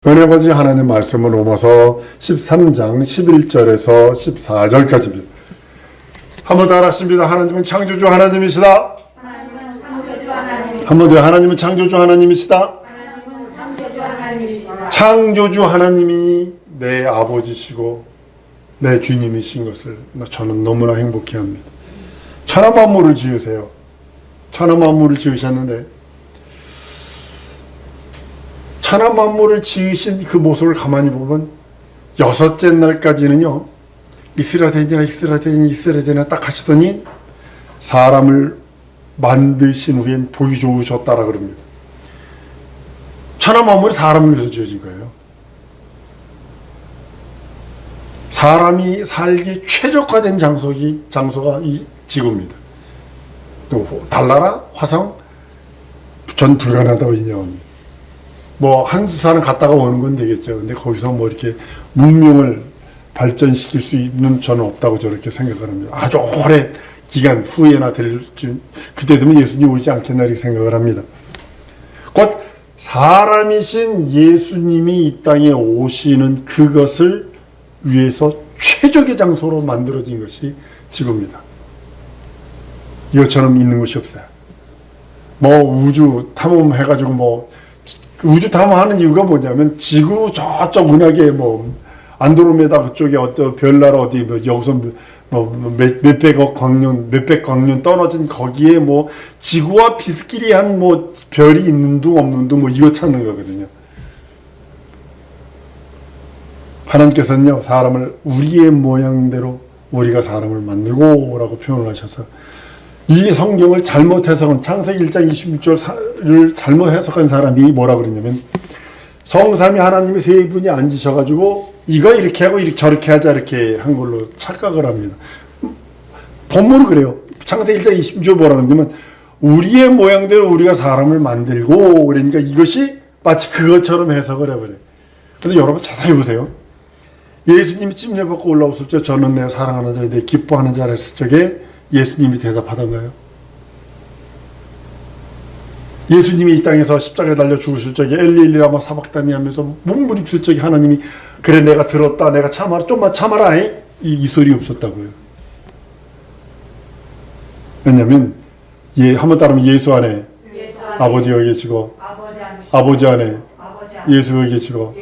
은혜 아버지 하나님 말씀은 로마서 13장 11절에서 14절까지입니다. 한번 더 하십니다. 하나님은 창조주 하나님이시다. 한번 더 하나님은 창조주 하나님이시다. 창조주 하나님이 내 아버지시고 내 주님이신 것을 저는 너무나 행복해합니다. 천하 만물을 지으세요. 천하 만물을 지으셨는데 천하 만물을 지으신 그 모습을 가만히 보면 여섯째 날까지는요, 있으라 되니라 딱 하시더니 사람을 만드신 후엔 보기 좋으셨다라 그럽니다. 천하 만물이 사람을 위해서 지어진 거예요. 사람이 살기 최적화된 장소가 이 지구입니다. 또 달나라, 화성 전 불가능하다고 인정합니다. 뭐 한두 사람 갔다가 오는 건 되겠죠. 근데 거기서 뭐 이렇게 문명을 발전시킬 수 있는 저는 없다고 저렇게 생각을 합니다. 아주 오랜 기간 후에나 될 줄, 그때 되면 예수님 오지 않겠나 이렇게 생각을 합니다. 곧 사람이신 예수님이 이 땅에 오시는 그것을 위해서 최적의 장소로 만들어진 것이 지구입니다. 이것처럼 있는 곳이 없어요. 뭐 우주 탐험해가지고 뭐 우주 탐험하는 이유가 뭐냐면 지구 저쪽 은하계 뭐 안드로메다 그쪽에 어떤 별나라 어디 뭐 여기서 뭐 몇백 광년 떨어진 거기에 뭐 지구와 비스끼리한 뭐 별이 있는 둥 없는 둥 뭐 이거 찾는 거거든요. 하나님께서는요, 사람을 우리의 모양대로 우리가 사람을 만들고라고 표현을 하셔서 이 성경을 잘못 해석한 창세기 1장 26절을 잘못 해석한 사람이 뭐라 그러냐면 성삼위 하나님이 세 분이 앉으셔가지고 이거 이렇게 하고 이렇게 저렇게 하자 이렇게 한 걸로 착각을 합니다. 본문은 그래요. 창세기 1장 26절 뭐라 그러냐면 우리의 모양대로 우리가 사람을 만들고 그러니까 이것이 마치 그것처럼 해석을 해버려요. 근데 여러분 자세히 보세요. 예수님이 침례받고 올라오실 때 저는 내 사랑하는 자, 내 기뻐하는 자라 했을 적에 예수님이 대답하던가요? 예수님이 이 땅에서 십자가에 달려 죽으실 적에 엘리 라마 사박다니 하면서 몸부림칠 적에 하나님이 그래 내가 들었다 내가 참아라 좀만 참아라 이 소리 없었다고요. 왜냐면 한번 따르면 예수 안에 아버지가 계시고 아버지 안에 예수가 계시고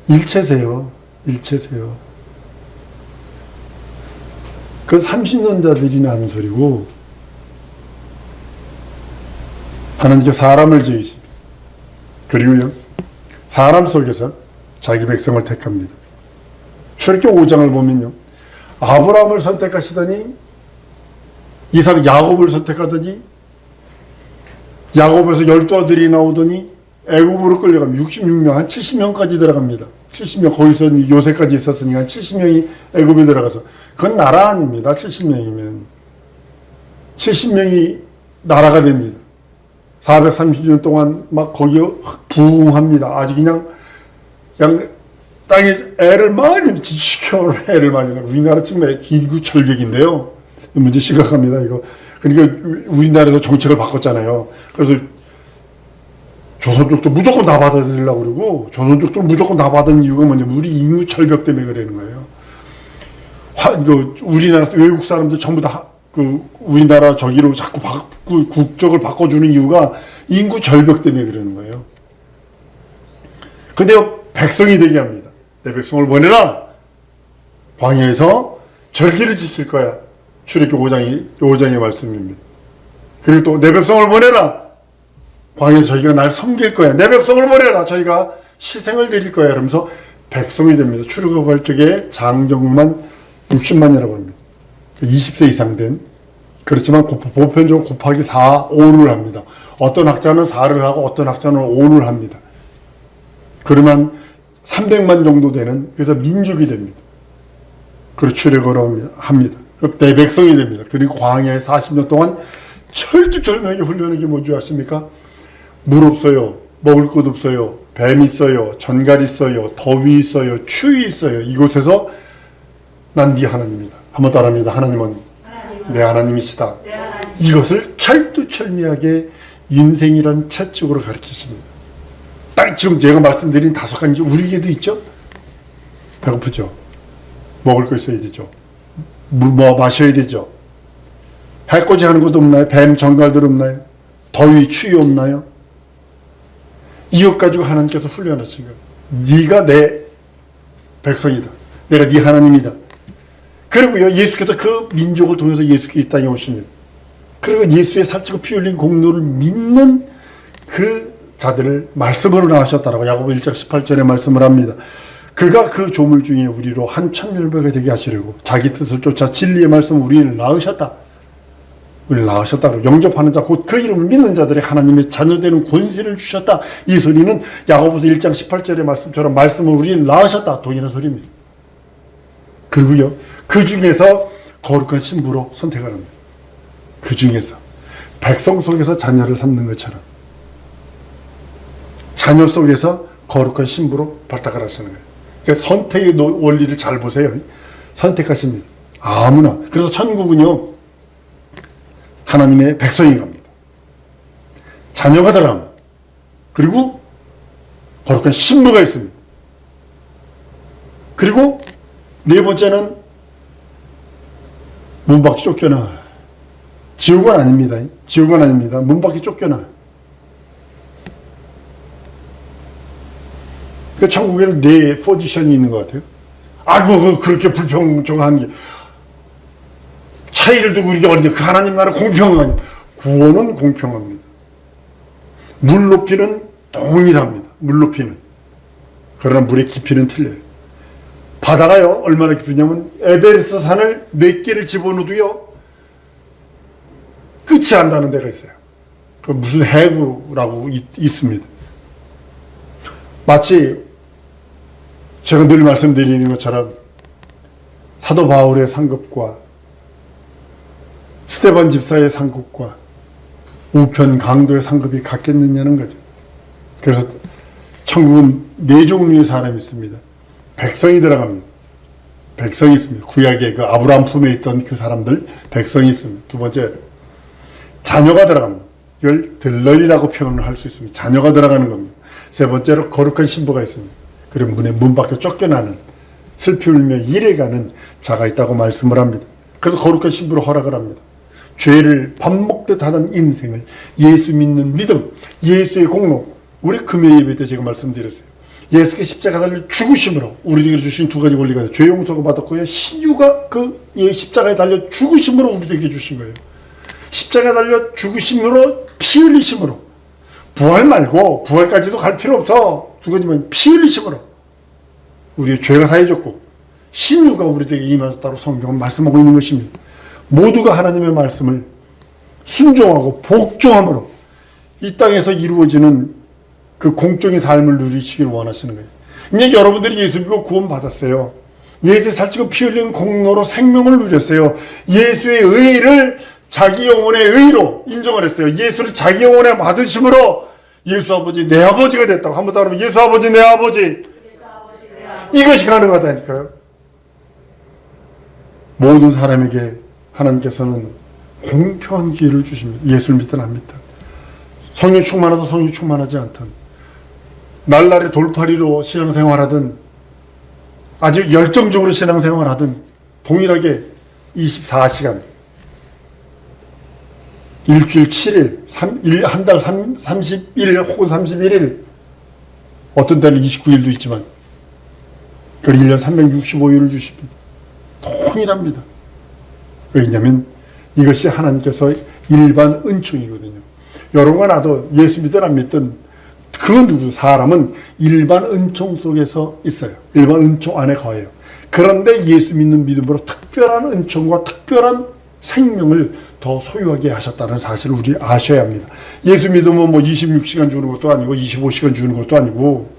일체세요. 그 30년자들이 하는 소리고 하나님께 사람을 지으십니다. 그리고요 사람 속에서 자기 백성을 택합니다. 출애굽기 5장을 보면요 아브라함을 선택하시더니 이삭 야곱을 선택하더니 야곱에서 12아들이 나오더니 애굽으로 끌려가면 66명 한 70명까지 들어갑니다. 70명 거기서 요새까지 있었으니까 70명이 애굽에 들어가서 그건 나라 아닙니다. 70명이면 70명이 나라가 됩니다. 430년 동안 막 거기 부흥합니다. 아주 그냥 땅에 애를 많이 지켜 애를 많이 낳아. 우리나라 지금 인구 절벽인데요. 문제 심각합니다. 이거 그러니까 우리나라에서 정책을 바꿨잖아요. 그래서 조선족도 무조건 다 받아들이려고 그러고 조선족도 무조건 다 받은 이유가 뭐냐면 우리 인구 절벽 때문에 그러는 거예요. 우리나라 외국 사람들 전부 다 우리나라 저기로 자꾸 국적을 바꿔주는 이유가 인구 절벽 때문에 그러는 거예요. 근데 백성이 되게 합니다. 내 백성을 보내라. 광야에서 절기를 지킬 거야. 출애굽기 5장의 말씀입니다. 그리고 또 내 백성을 보내라. 광야에서 저희가 날 섬길 거야. 내 백성을 보내라. 저희가 희생을 드릴 거야. 그러면서 백성이 됩니다. 출애굽할 적에 장정만 60만이라고 합니다. 20세 이상 된. 그렇지만 보편적으로 곱하기 4, 5를 합니다. 어떤 학자는 4를 하고 어떤 학자는 5를 합니다. 그러면 300만 정도 되는 그래서 민족이 됩니다. 그리고 출애굽을 합니다. 내 백성이 됩니다. 그리고 광야에 40년 동안 철두철미하게 훈련하는 게 뭔지 아십니까? 물 없어요. 먹을 것 없어요. 뱀 있어요. 전갈 있어요. 더위 있어요. 추위 있어요. 이곳에서 난 네 하나님이다. 한번 따라합니다. 하나님은 내 하나님이시다. 이것을 철두철미하게 인생이란 채찍으로 가르치십니다. 딱 지금 제가 말씀드린 5가지 우리에게도 있죠. 배고프죠. 먹을 거 있어야 되죠. 물 마셔야 되죠. 해코지 하는 것도 없나요? 뱀 정갈들 없나요? 더위 추위 없나요? 이것 가지고 하나님께서 훈련하신 거예요. 네가 내 백성이다. 내가 네 하나님이다. 그리고요, 예수께서 그 민족을 통해서 예수께서 이 땅에 오십니다. 그리고 예수의 살찌고 피 흘린 공로를 믿는 그 자들을 말씀으로 낳으셨다라고 야고보 1장 18절에 말씀을 합니다. 그가 그 조물 중에 우리로 한 천열배가 되게 하시려고 자기 뜻을 쫓아 진리의 말씀 우리를 낳으셨다. 우리를 낳으셨다. 영접하는 자, 곧 그 이름을 믿는 자들의 하나님의 자녀되는 권세를 주셨다. 이 소리는 야고보서 1장 18절의 말씀처럼 말씀을 우리를 낳으셨다. 동일한 소리입니다. 그리고요, 그 중에서 거룩한 신부로 선택하는 거예요. 그 중에서 백성 속에서 자녀를 삼는 것처럼 자녀 속에서 거룩한 신부로 발탁을 하시는 거예요. 그러니까 선택의 원리를 잘 보세요. 선택하십니다. 아무나. 그래서 천국은요, 하나님의 백성이 갑니다. 자녀가 들어갑니다. 그리고 거룩한 신부가 있습니다. 그리고 네 번째는 문 밖에 쫓겨나. 지옥은 아닙니다. 지옥은 아닙니다. 문 밖에 쫓겨나. 그 천국에는 네 포지션이 있는 것 같아요. 아이고, 그렇게 불평정한 게. 차이를 두고 이게 어딘데, 그 하나님 나라 공평하냐. 구원은 공평합니다. 물 높이는 동일합니다. 물 높이는. 그러나 물의 깊이는 틀려요. 바다가요, 얼마나 깊으냐면, 에베레스트 산을 몇 개를 집어넣어도요, 끝이 안 나는 데가 있어요. 그 무슨 해구라고 있습니다. 마치 제가 늘 말씀드리는 것처럼 사도 바울의 상급과 스데반 집사의 상급과 우편 강도의 상급이 같겠느냐는 거죠. 그래서 천국은 4종류의 사람이 있습니다. 백성이 들어갑니다. 백성이 있습니다. 구약의 그 아브라함 품에 있던 그 사람들, 백성이 있습니다. 두 번째, 자녀가 들어갑니다. 이걸 들러리라고 표현을 할 수 있습니다. 자녀가 들어가는 겁니다. 세 번째로 거룩한 신부가 있습니다. 그리고 문 밖에 쫓겨나는, 슬피 울며 이래 가는 자가 있다고 말씀을 합니다. 그래서 거룩한 신부를 허락을 합니다. 죄를 밥 먹듯 하는 인생을 예수 믿는 믿음, 예수의 공로, 우리 금요 예배 때 제가 말씀드렸어요. 예수께 십자가 달려 죽으심으로 우리에게 주신 2가지 권리가 있어요. 죄 용서가 받았고요, 신유가 그 십자가에 달려 죽으심으로 우리에게 주신 거예요. 십자가에 달려 죽으심으로, 피 흘리심으로, 부활 말고, 부활까지도 갈 필요 없어. 2가지만, 피 흘리심으로 우리의 죄가 사해졌고 신유가 우리에게 임하셨다고 성경은 말씀하고 있는 것입니다. 모두가 하나님의 말씀을 순종하고 복종함으로 이 땅에서 이루어지는 그 공적인 삶을 누리시길 원하시는 거예요. 이제 여러분들이 예수 믿고 구원 받았어요. 예수의 살찌고 피 흘린 공로로 생명을 누렸어요. 예수의 의를 자기 영혼의 의로 인정을 했어요. 예수를 자기 영혼의 받으심으로 예수 아버지 내 아버지가 됐다고. 한번 더 하면 예수 아버지 내 아버지. 이것이 가능하다니까요. 모든 사람에게 하나님께서는 공평한 기회를 주십니다. 예수를 믿든 안 믿든, 성령 충만하든 성령 충만하지 않든, 날날의 돌파리로 신앙생활하든 아주 열정적으로 신앙생활하든 동일하게 24시간 일주일 7일, 한 달 30일 혹은 31일, 어떤 때는 29일도 있지만, 그 1년 365일을 주십니다. 동일합니다. 왜냐하면 이것이 하나님께서 일반 은총이거든요. 여러분과 나도 예수 믿든 안 믿든 그 누구 사람은 일반 은총 속에서 있어요. 일반 은총 안에 거해요. 그런데 예수 믿는 믿음으로 특별한 은총과 특별한 생명을 더 소유하게 하셨다는 사실을 우리 아셔야 합니다. 예수 믿으면 뭐 26시간 주는 것도 아니고 25시간 주는 것도 아니고,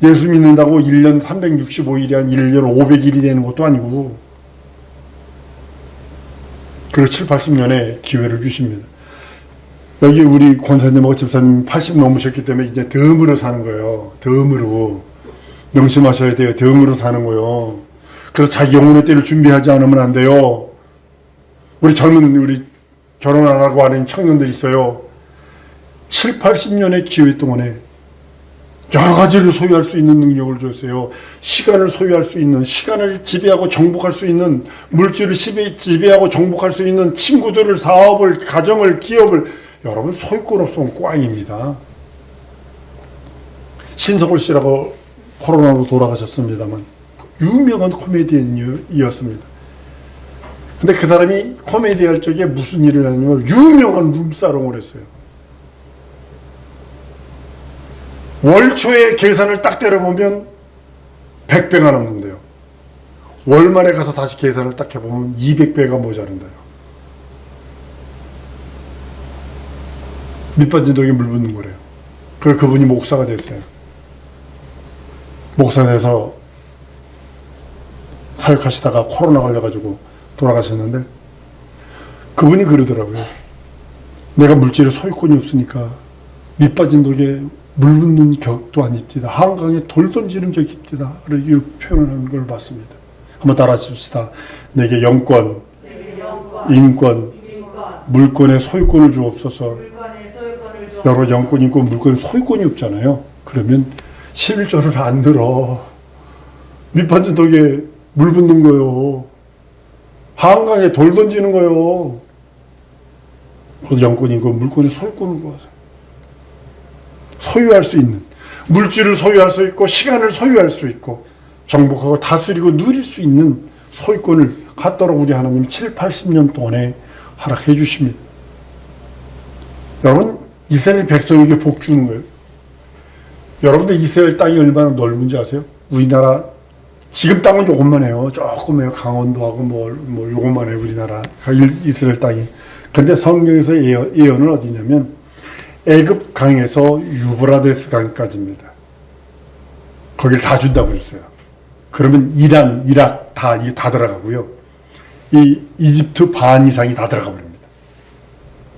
예수 믿는다고 1년 365일이 한 1년 500일이 되는 것도 아니고, 그리고 7, 80년의 기회를 주십니다. 여기 우리 권사님하고 집사님 80 넘으셨기 때문에 이제 덤으로 사는 거예요. 덤으로. 명심하셔야 돼요. 덤으로 사는 거예요. 그래서 자기 영혼의 때를 준비하지 않으면 안 돼요. 우리 젊은, 우리 결혼 안 하고 하는 청년들 있어요. 7, 80년의 기회 동안에 여러 가지를 소유할 수 있는 능력을 줬어요. 시간을 소유할 수 있는, 시간을 지배하고 정복할 수 있는, 물질을 지배하고 정복할 수 있는, 친구들을, 사업을, 가정을, 기업을. 여러분 소유권 없으면 꽝입니다. 신석월 씨라고 코로나로 돌아가셨습니다만 유명한 코미디언이었습니다. 근데 그 사람이 코미디 할 적에 무슨 일을 하냐면 유명한 룸사롱을 했어요. 월 초에 계산을 딱 때려보면 100배가 넘는데요. 월말에 가서 다시 계산을 딱 해보면 200배가 모자란대요. 밑빠진 독에 물 붓는 거래요. 그래서 그분이 목사가 됐어요. 목사가 돼서 사역하시다가 코로나 걸려가지고 돌아가셨는데 그분이 그러더라고요. 내가 물질에 소유권이 없으니까 밑빠진 독에 물 붓는 격도 아닙니다. 한강에 돌 던지는 격입니다. 이렇게 표현을 하는 걸 봤습니다. 한번 따라 하십시다. 내게 영권, 인권, 물권의 소유권을 주옵소서. 여러 영권, 인권, 물권의 소유권이 없잖아요. 그러면 11조를 안 들어. 밑빠진 독에 물 붓는 거요. 한강에 돌 던지는 거요. 그래서 영권, 인권, 물권의 소유권을 구하세요. 소유할 수 있는, 물질을 소유할 수 있고 시간을 소유할 수 있고 정복하고 다스리고 누릴 수 있는 소유권을 갖도록 우리 하나님 7, 80년 동안에 허락해 주십니다. 여러분 이스라엘 백성에게 복 주는 거예요. 여러분들 이스라엘 땅이 얼마나 넓은지 아세요? 우리나라 지금 땅은 요것만 해요. 조금해요. 강원도하고 뭐 요것만 해요. 우리나라 이스라엘 땅이. 근데 성경에서 예언은 어디냐면 애굽 강에서 유브라데스 강까지입니다. 거길 다 준다고 그랬어요. 그러면 이란, 이락 다 들어가고요. 이 이집트 반 이상이 다 들어가 버립니다.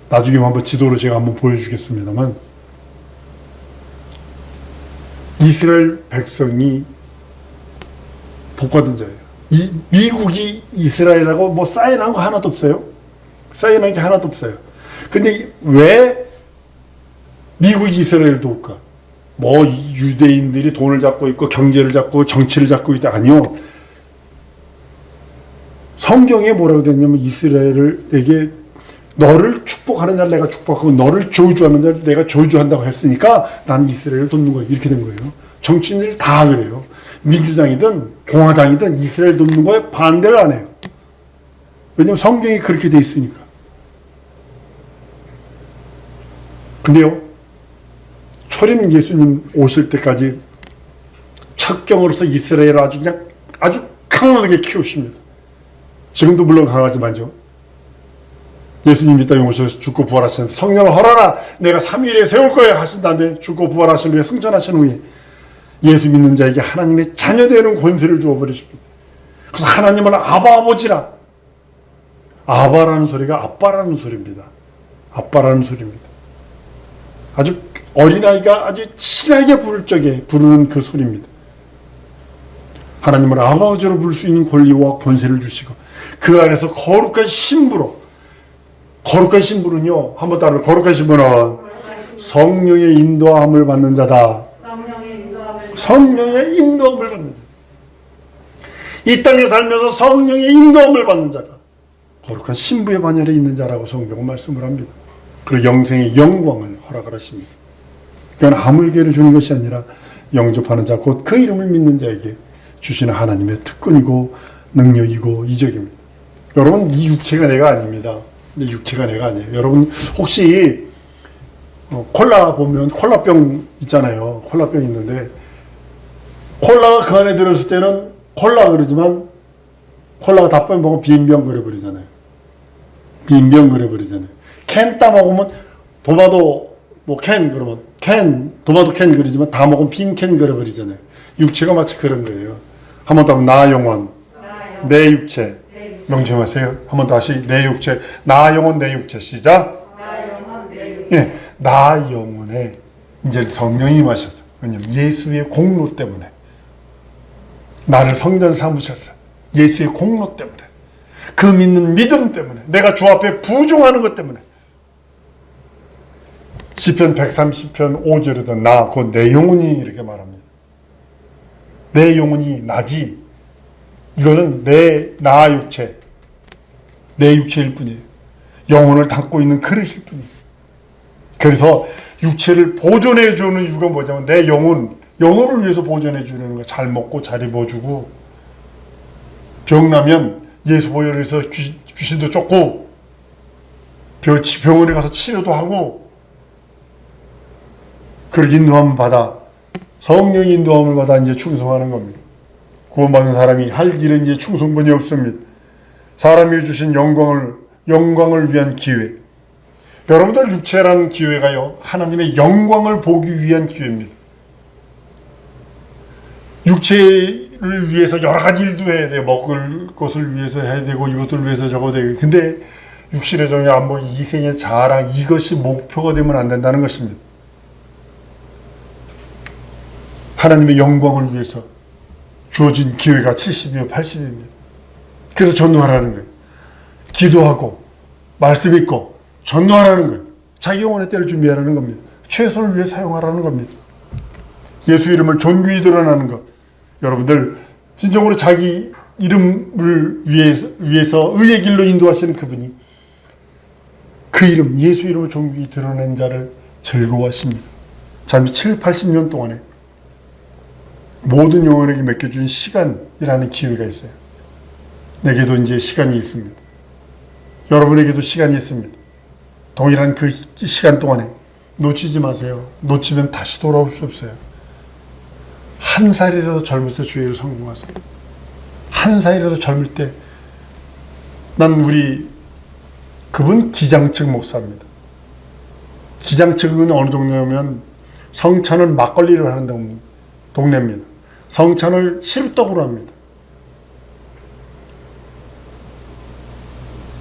나중에 한번 지도로 제가 한번 보여주겠습니다만 이스라엘 백성이 복받은 자예요. 미국이 이스라엘하고 뭐 사인한 거 하나도 없어요. 사인한 게 하나도 없어요. 근데 왜 미국이 이스라엘을 도울까? 뭐 유대인들이 돈을 잡고 있고 경제를 잡고 정치를 잡고 있다. 아니요. 성경에 뭐라고 되냐면 이스라엘에게 너를 축복하는 자를 내가 축복하고 너를 저주하는 자를 내가 저주한다고 했으니까 나는 이스라엘을 돕는 거예요. 이렇게 된 거예요. 정치인들이 다 그래요. 민주당이든 공화당이든 이스라엘 돕는 거에 반대를 안 해요. 왜냐면 성경이 그렇게 돼 있으니까. 근데요, 초림 예수님 오실 때까지 첩경으로서 이스라엘을 아주 강하게 키우십니다. 지금도 물론 강하지만요. 예수님 이 땅에 오셔서 죽고 부활하신 성령을 허라라 내가 3일에 세울 거야 하신 다음에 죽고 부활하신 후에 승천하신 후에 예수 믿는 자에게 하나님의 자녀되는 권세를 주어버리십니다. 그래서 하나님은 아바 아버지라. 아바라는 소리가 아빠라는 소리입니다. 아빠라는 소리입니다. 아주 어린아이가 아주 친하게 부를 적에 부르는 그 소리입니다. 하나님을 아버지로 부를 수 있는 권리와 권세를 주시고 그 안에서 거룩한 신부로, 거룩한 신부는요, 한번 따라 거룩한 신부는 성령의 인도함을 받는 자다. 성령의 인도함을 받는 자. 이 땅에 살면서 성령의 인도함을 받는 자가 거룩한 신부의 반열에 있는 자라고 성경은 말씀을 합니다. 그리고 영생의 영광을 허락을 하십니다. 그건 아무에게로 주는 것이 아니라 영접하는 자, 곧 그 이름을 믿는 자에게 주시는 하나님의 특권이고 능력이고 이적입니다. 여러분, 이 육체가 내가 아닙니다. 내 육체가 내가 아니에요. 여러분 혹시 콜라 보면 콜라병 있잖아요. 콜라병 있는데 콜라가 그 안에 들었을 때는 콜라 그러지만 콜라가 다 빼먹으면 빈병 그려버리잖아요. 빈병 그려버리잖아요. 캔 따먹으면 도마도 뭐 캔 그러면 캔 도마도 캔 그리지만 다 먹으면 빈 캔 그려버리잖아요. 육체가 마치 그런 거예요. 한 번 더 나 영혼, 내 육체. 명심하세요. 한 번 다시 내 육체, 나 영혼, 내 육체. 시작. 나 영혼, 내 육체. 예, 나 영혼에 이제 성령이 마셨어. 왜냐면 예수의 공로 때문에 나를 성전 삼으셨어. 예수의 공로 때문에, 그 믿는 믿음 때문에, 내가 주 앞에 부종하는 것 때문에 시편 130편 5절에도 나 곧 내 영혼이 이렇게 말합니다. 내 영혼이 나지. 이거는 나 육체, 내 육체일 뿐이에요. 영혼을 담고 있는 그릇일 뿐이에요. 그래서 육체를 보존해 주는 이유가 뭐냐면 내 영혼을 위해서 보존해 주는 거. 잘 먹고 잘 입어주고, 병나면 예수 보혈에서 귀신도 쫓고, 병원에 가서 치료도 하고, 그렇게 인도함을 받아, 성령의 인도함을 받아 이제 충성하는 겁니다. 구원받은 사람이 할 일은 이제 충성분이 없습니다. 사람이 주신 영광을 위한 기회. 여러분들 육체라는 기회가요, 하나님의 영광을 보기 위한 기회입니다. 육체를 위해서 여러 가지 일도 해야 돼요. 먹을 것을 위해서 해야 되고, 이것들 위해서 저거 되고. 근데 육신의 정의 안보, 이생의 자랑, 이것이 목표가 되면 안 된다는 것입니다. 하나님의 영광을 위해서 주어진 기회가 70이며 80입니다. 그래서 전도하라는 거예요. 기도하고 말씀 읽고 전도하라는 거예요. 자기 영혼의 때를 준비하라는 겁니다. 최선을 위해 사용하라는 겁니다. 예수 이름을 존귀히 드러나는 것. 여러분들 진정으로 자기 이름을 위해서 의의 길로 인도하시는 그분이 그 이름, 예수 이름을 존귀히 드러낸 자를 즐거워하십니다. 잠시 7, 80년 동안에 모든 영혼에게 맡겨준 시간이라는 기회가 있어요. 내게도 이제 시간이 있습니다. 여러분에게도 시간이 있습니다. 동일한 그 시간 동안에 놓치지 마세요. 놓치면 다시 돌아올 수 없어요. 한 살이라도 젊어서 주의를 성공하세요. 한 살이라도 젊을 때, 난 그분 기장측 목사입니다. 기장측은 어느 동네냐면 성찬을 막걸리를 하는 동네입니다. 성찬을 시루떡으로 합니다.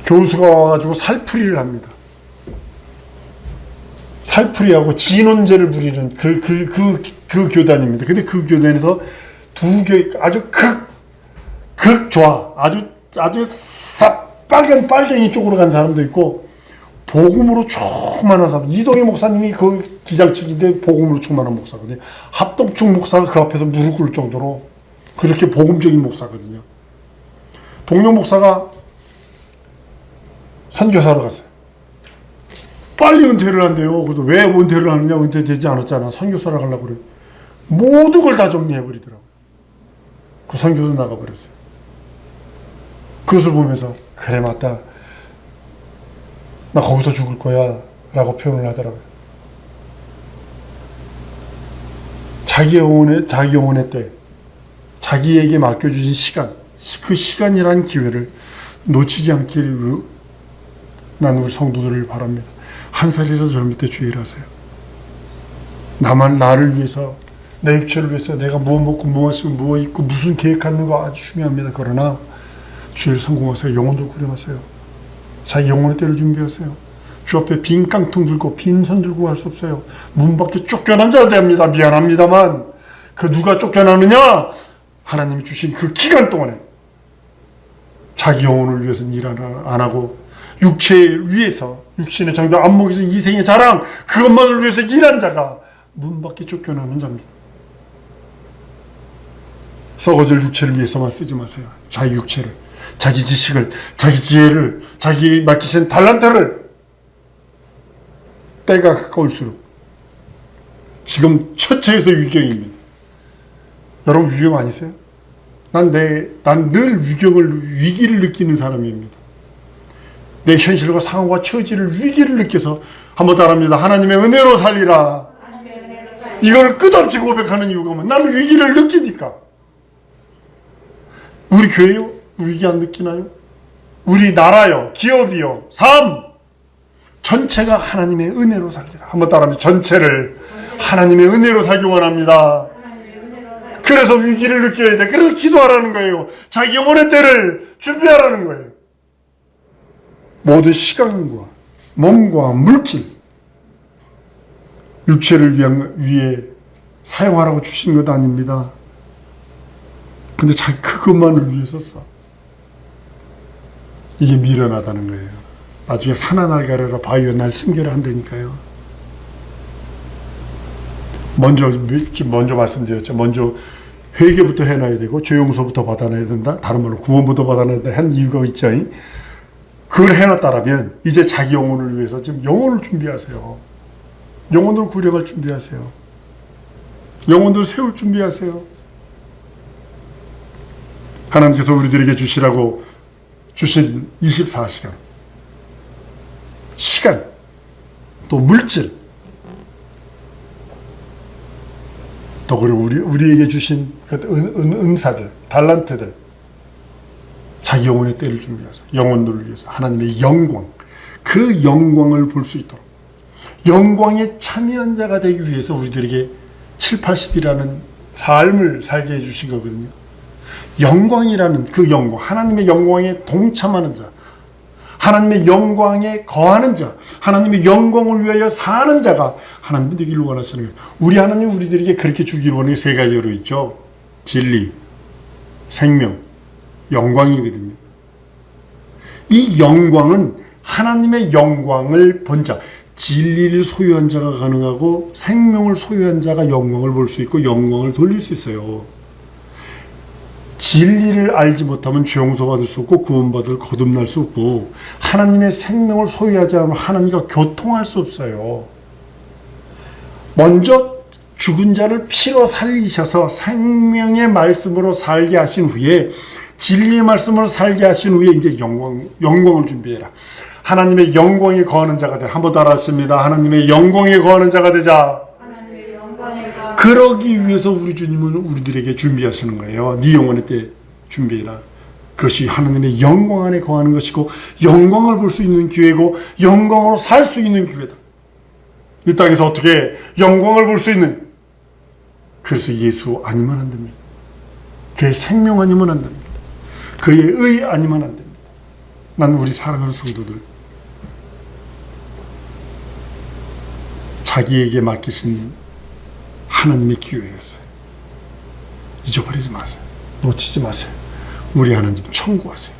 교수가 와가지고 살풀이를 합니다. 살풀이하고 진원제를 부리는 그 교단입니다. 근데 그 교단에서 아주 극좌, 아주 빨간 빨갱이 쪽으로 간 사람도 있고, 복음으로 충만한 사람. 이동희 목사님이 그 기장측인데 복음으로 충만한 목사거든요. 합동측 목사가 그 앞에서 무릎 꿇을 정도로 그렇게 복음적인 목사거든요. 동료 목사가 선교사로 갔어요. 빨리 은퇴를 한대요. 그래서 왜 은퇴를 하느냐? 은퇴되지 않았잖아. 선교사로 가려고 그래요. 모든 걸 다 정리해버리더라고요. 그 선교도 나가버렸어요. 그것을 보면서 그래 맞다. 나 거기서 죽을 거야 라고 표현을 하더라고요. 자기 영혼의 때, 자기에게 맡겨주신 시간, 그 시간이라는 기회를 놓치지 않기를 난 우리 성도들을 바랍니다. 한 살이라도 젊을 때 주의를 하세요. 나를 위해서, 내 육체를 위해서 내가 무엇 먹고 무엇 마시고 무엇 입고 무슨 계획하는 거 아주 중요합니다. 그러나 주의를 성공하세요. 영혼들 구령하세요. 자기 영혼의 때를 준비하세요. 주 앞에 빈 깡통 들고 빈손 들고 갈 수 없어요. 문 밖에 쫓겨난 자가 됩니다. 미안합니다만 그 누가 쫓겨나느냐? 하나님이 주신 그 기간 동안에 자기 영혼을 위해서는 일 안 하고 육체를 위해서, 육신의 정당 안목에서 이생의 자랑, 그것만을 위해서 일한 자가 문 밖에 쫓겨나는 자입니다. 썩어질 육체를 위해서만 쓰지 마세요. 자기 육체를, 자기 지식을, 자기 지혜를, 자기 맡기신 달란트를 때가 가까울수록 지금 처처에서 위경입니다. 여러분 위경 아니세요? 난 늘 위기를 느끼는 사람입니다. 내 현실과 상황과 처지를 위기를 느껴서 한번 따라합니다. 하나님의 은혜로 살리라. 이걸 끝없이 고백하는 이유가 뭐냐? 나는 위기를 느끼니까. 우리 교회요? 위기 안 느끼나요? 우리 나라요? 기업이요? 삶! 전체가 하나님의 은혜로 살기라. 한번 따라합니다. 전체를 하나님의 은혜로 살기 원합니다. 그래서 위기를 느껴야 돼. 그래서 기도하라는 거예요. 자기 영혼의 때를 준비하라는 거예요. 모든 시간과 몸과 물질, 육체를 위해 사용하라고 주신 것 아닙니다. 근데 자기 그것만을 위해서 써. 이게 미련하다는 거예요. 나중에 산하날 가려라 바위와 날 순결을 한다니까요. 먼저 말씀드렸죠. 먼저 회개부터 해놔야 되고 죄 용서부터 받아내야 된다. 다른 말로 구원부터 받아내야 된다. 한 이유가 있죠. 그걸 해놨다라면 이제 자기 영혼을 위해서 지금 영혼을 준비하세요. 영혼을 구력할 준비하세요. 영혼을 세울 준비하세요. 하나님께서 우리들에게 주시라고 주신 24시간 시간 또 물질 또 그리고 우리에게 주신 그 은사들 달란트들 자기 영혼의 때를 준비해서 영혼들을 위해서 하나님의 영광 그 영광을 볼 수 있도록 영광에 참여한 자가 되기 위해서 우리들에게 7, 80이라는 삶을 살게 해주신 거거든요. 영광이라는 그 영광 하나님의 영광에 동참하는 자 하나님의 영광에 거하는 자 하나님의 영광을 위하여 사는 자가 하나님이 되기를 원하시는 거예요. 우리 하나님 우리들에게 그렇게 주기를 원하는 게 세 가지로 있죠. 진리, 생명, 영광이거든요. 이 영광은 하나님의 영광을 본 자 진리를 소유한 자가 가능하고 생명을 소유한 자가 영광을 볼 수 있고 영광을 돌릴 수 있어요. 진리를 알지 못하면 죄 용서받을 수 없고 구원받을 거듭날 수 없고 하나님의 생명을 소유하지 않으면 하나님과 교통할 수 없어요. 먼저 죽은 자를 피로 살리셔서 생명의 말씀으로 살게 하신 후에 진리의 말씀으로 살게 하신 후에 이제 영광을 준비해라. 하나님의 영광에 거하는 자가 되라. 한번 따라 하십니다. 하나님의 영광에 거하는 자가 되자. 그러기 위해서 우리 주님은 우리들에게 준비하시는 거예요. 네 영혼의 때 준비해라. 그것이 하나님의 영광 안에 거하는 것이고 영광을 볼 수 있는 기회고 영광으로 살 수 있는 기회다. 이 땅에서 어떻게 영광을 볼 수 있는 그래서 예수 아니면 안 됩니다. 그의 생명 아니면 안 됩니다. 그의 의 아니면 안 됩니다. 난 우리 사랑하는 성도들 자기에게 맡기신 하나님의 기회였어요. 잊어버리지 마세요. 놓치지 마세요. 우리 하나님 청구하세요.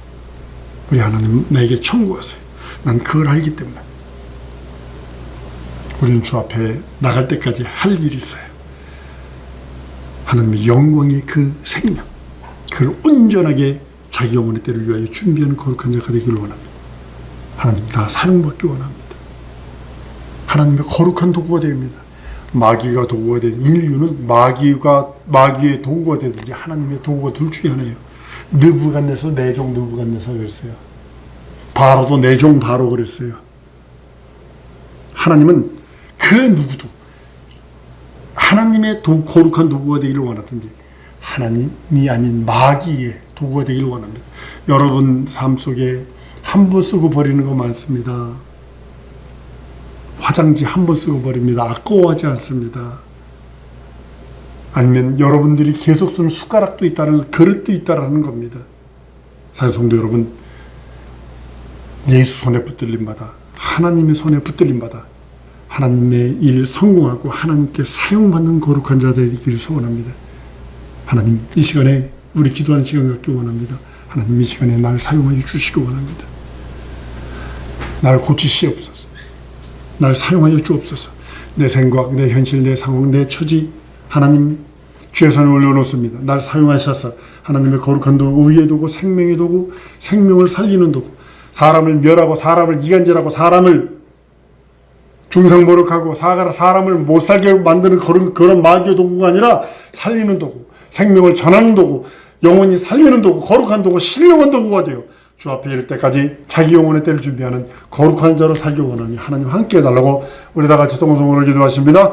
우리 하나님 내게 청구하세요. 난 그걸 알기 때문에 우리는 주 앞에 나갈 때까지 할 일이 있어요. 하나님의 영광의 그 생명 그걸 온전하게 자기 영혼의 때를 위하여 준비하는 거룩한 자가 되기를 원합니다. 하나님 나 사용받기 원합니다. 하나님의 거룩한 도구가 됩니다. 마귀가 도구가 되는 인류는 마귀의 도구가 되든지 하나님의 도구가 둘 중에 하나예요. 느부갓네살 내종 느부갓네살 그랬어요. 바로도 내종 바로 그랬어요. 하나님은 그 누구도 하나님의 거룩한 도구가 되기를 원하든지 하나님이 아닌 마귀의 도구가 되기를 원합니다. 여러분 삶 속에 한 번 쓰고 버리는 거 많습니다. 화장지 한 번 쓰고 버립니다. 아까워하지 않습니다. 아니면 여러분들이 계속 쓰는 숟가락도 있다는 그릇도 있다라는 겁니다. 사랑하는 성도 여러분, 예수 손에 붙들림마다 하나님의 손에 붙들림마다 하나님의 일 성공하고 하나님께 사용받는 거룩한 자 되기를 소원합니다. 하나님 이 시간에 우리 기도하는 시간 갖기 원합니다. 하나님 이 시간에 날 사용하여 주시기 원합니다. 날 고치시옵소서. 날 사용하여 주옵소서. 내 생각, 내 현실, 내 상황, 내 처지 하나님 주의 손에 올려놓습니다. 날 사용하셔서 하나님의 거룩한 도구, 의의 도구, 생명의 도구, 생명을 살리는 도구, 사람을 멸하고 사람을 이간질하고 사람을 중상모략하고 사람을 못 살게 만드는 그런 마귀의 도구가 아니라 살리는 도구, 생명을 전하는 도구, 영혼이 살리는 도구, 거룩한 도구, 신령한 도구가 돼요. 주 앞에 이를 때까지 자기 영혼의 때를 준비하는 거룩한 자로 살기 원하니 하나님 함께 해달라고 우리 다 같이 동성으로 기도하십니다.